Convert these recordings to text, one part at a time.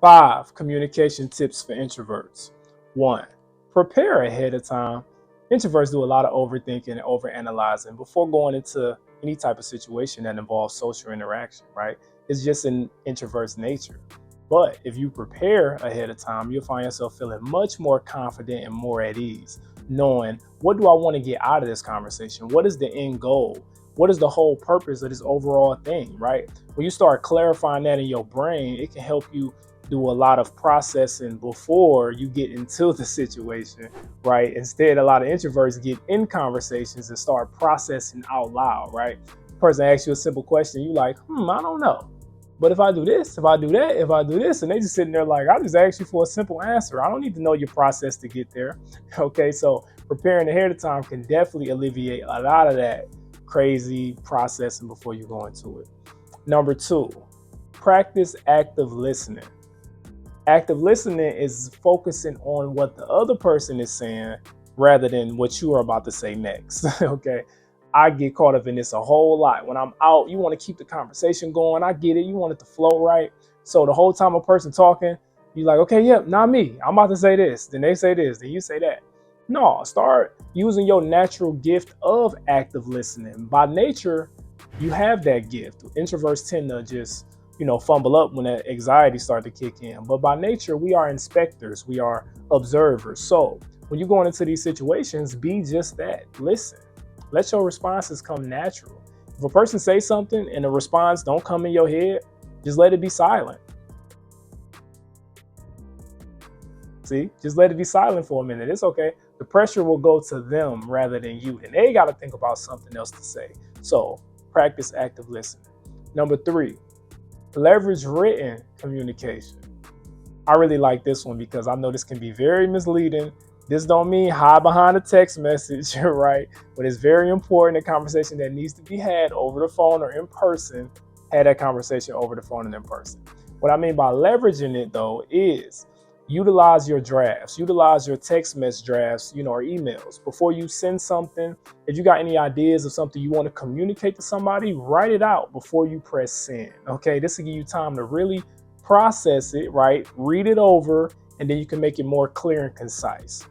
5 communication tips for introverts. 1. Prepare ahead of time. Introverts do a lot of overthinking and overanalyzing before going into any type of situation that involves social interaction, right? It's just in introverts' nature. But if you prepare ahead of time, you'll find yourself feeling much more confident and more at ease, knowing what do I want to get out of this conversation? What is the end goal? What is the whole purpose of this overall thing, right? When you start clarifying that in your brain, it can help you do a lot of processing before you get into the situation, right? Instead, a lot of introverts get in conversations and start processing out loud, right? The person asks you a simple question, you like, I don't know. But if I do this, if I do that, if I do this, and they just sitting there like, I just asked you for a simple answer. I don't need to know your process to get there. Okay, so preparing ahead of time can definitely alleviate a lot of that crazy processing before you go into it. Number 2, practice active listening. Active listening is focusing on what the other person is saying rather than what you are about to say next. Okay. I get caught up in this a whole lot. When I'm out, you want to keep the conversation going. I get it. You want it to flow right. So the whole time a person talking, you're like, okay, yep, not me. I'm about to say this. Then they say this. Then you say that. No, start using your natural gift of active listening. By nature, you have that gift. Introverts tend to just, fumble up when that anxiety starts to kick in. But by nature, we are inspectors. We are observers. So when you're going into these situations, be just that. Listen. Let your responses come natural. If a person says something and the response don't come in your head, just let it be silent. See, just let it be silent for a minute. It's okay. The pressure will go to them rather than you. And they got to think about something else to say. So practice active listening. Number 3, leverage written communication. I really like this one because I know this can be very misleading. This don't mean hide behind a text message, right? But it's very important, a conversation that needs to be had over the phone or in person, had that conversation over the phone and in person. What I mean by leveraging it though is utilize your drafts, utilize your text message drafts, or emails. Before you send something, if you got any ideas of something you want to communicate to somebody, write it out before you press send. Okay, this will give you time to really process it, right? Read it over, and then you can make it more clear and concise.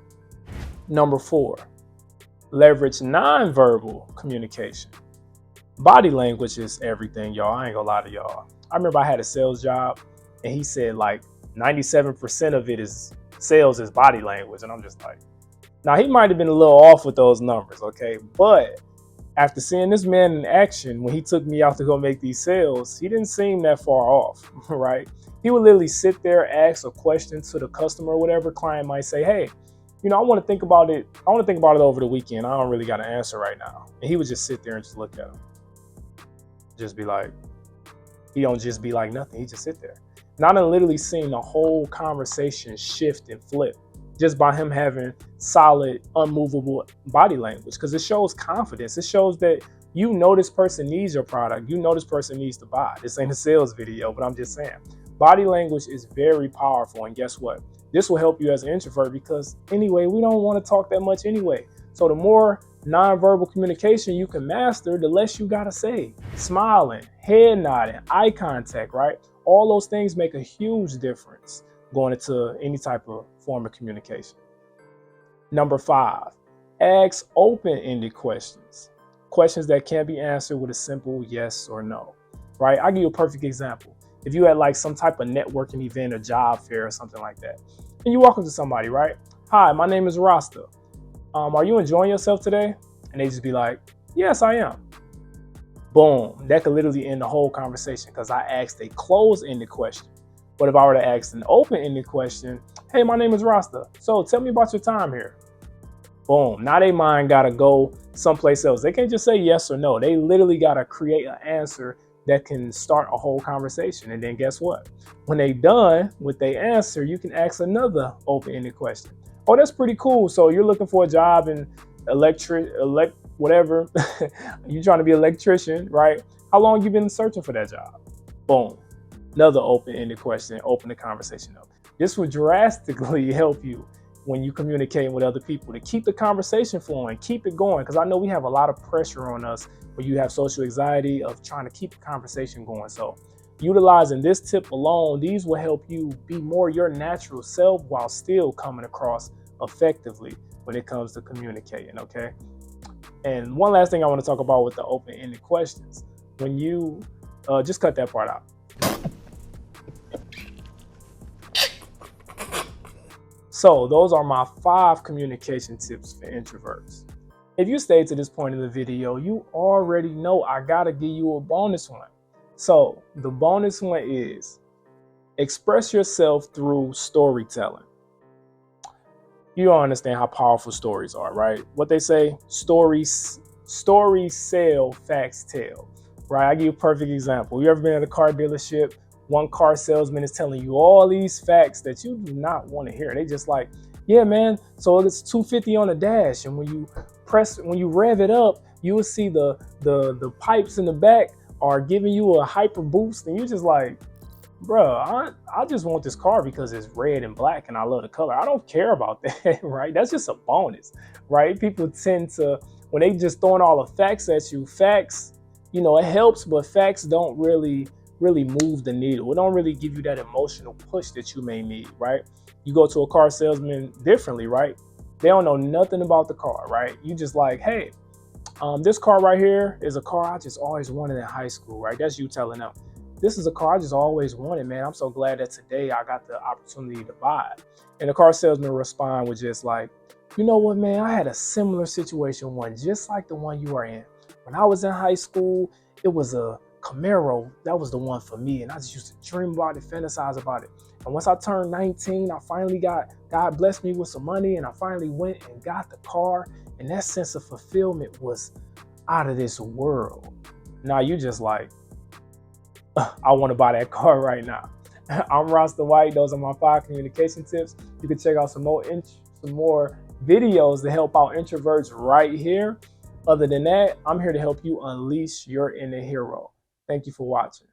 Number 4, leverage nonverbal communication. Body language is everything, y'all. I ain't gonna lie to y'all. I remember I had a sales job and he said like 97% of it is sales is body language. And I'm just like, now he might have been a little off with those numbers, okay? But after seeing this man in action, when he took me out to go make these sales, he didn't seem that far off, right? He would literally sit there, ask a question to the customer or whatever. Client might say, hey, I want to think about it. I want to think about it over the weekend. I don't really got an answer right now. And he would just sit there and just look at him. Just be like, he don't just be like nothing. He just sit there. And I done literally seen the whole conversation shift and flip just by him having solid, unmovable body language. Because it shows confidence. It shows that this person needs your product. This person needs to buy. This ain't a sales video, but I'm just saying. Body language is very powerful. And guess what? This will help you as an introvert because anyway, we don't want to talk that much anyway. So the more nonverbal communication you can master, the less you got to say. Smiling, head nodding, eye contact, right? All those things make a huge difference going into any type of form of communication. Number 5, ask open-ended questions. Questions that can be answered with a simple yes or no, right? I'll give you a perfect example. If you had like some type of networking event or job fair or something like that, and you walk up to somebody, right? Hi, my name is Rasta. Are you enjoying yourself today? And they just be like, yes, I am. Boom. That could literally end the whole conversation because I asked a closed-ended question. But if I were to ask an open-ended question, hey, my name is Rasta. So tell me about your time here. Boom. Now their mind got to go someplace else. They can't just say yes or no. They literally got to create an answer that can start a whole conversation. And then guess what? When they done with their answer, you can ask another open-ended question. Oh, that's pretty cool. So you're looking for a job in whatever. You're trying to be an electrician, right? How long you been searching for that job? Boom. Another open-ended question, open the conversation up. This will drastically help you when you communicate with other people to keep the conversation flowing, keep it going. Because I know we have a lot of pressure on us when you have social anxiety of trying to keep the conversation going. So Utilizing this tip alone, these will help you be more your natural self while still coming across effectively when it comes to communicating, okay? And one last thing I want to talk about with the open-ended questions. When you just cut that part out. So those are my 5 communication tips for introverts. If you stayed to this point in the video, you already know I gotta give you a bonus one. So the bonus one is express yourself through storytelling. You don't understand how powerful stories are, right? What they say, stories sell, facts tell, right? I give you a perfect example. You ever been at a car dealership? One car salesman is telling you all these facts that you do not want to hear. They just like, yeah, man, so it's 250 on the dash. And when you rev it up, you will see the pipes in the back are giving you a hyper boost. And you're just like, bro, I just want this car because it's red and black and I love the color. I don't care about that, right? That's just a bonus, right? People tend to, when they just throwing all the facts at you, facts, it helps, but facts don't really move the needle. It don't really give you that emotional push that you may need, right? You go to a car salesman differently, right? They don't know nothing about the car, right? You just like, hey, this car right here is a car I just always wanted in high school, right? That's you telling them. This is a car I just always wanted, man. I'm so glad that today I got the opportunity to buy it. And the car salesman respond with just like, you know what, man, I had a similar situation, one just like the one you are in. When I was in high school, it was a Camaro. That was the one for me. And I just used to dream about it, fantasize about it. And once I turned 19, I finally God blessed me with some money and I finally went and got the car. And that sense of fulfillment was out of this world. Now you just like, I want to buy that car right now. I'm Ross the White. Those are my 5 communication tips. You can check out some more videos to help out introverts right here. Other than that, I'm here to help you unleash your inner hero. Thank you for watching.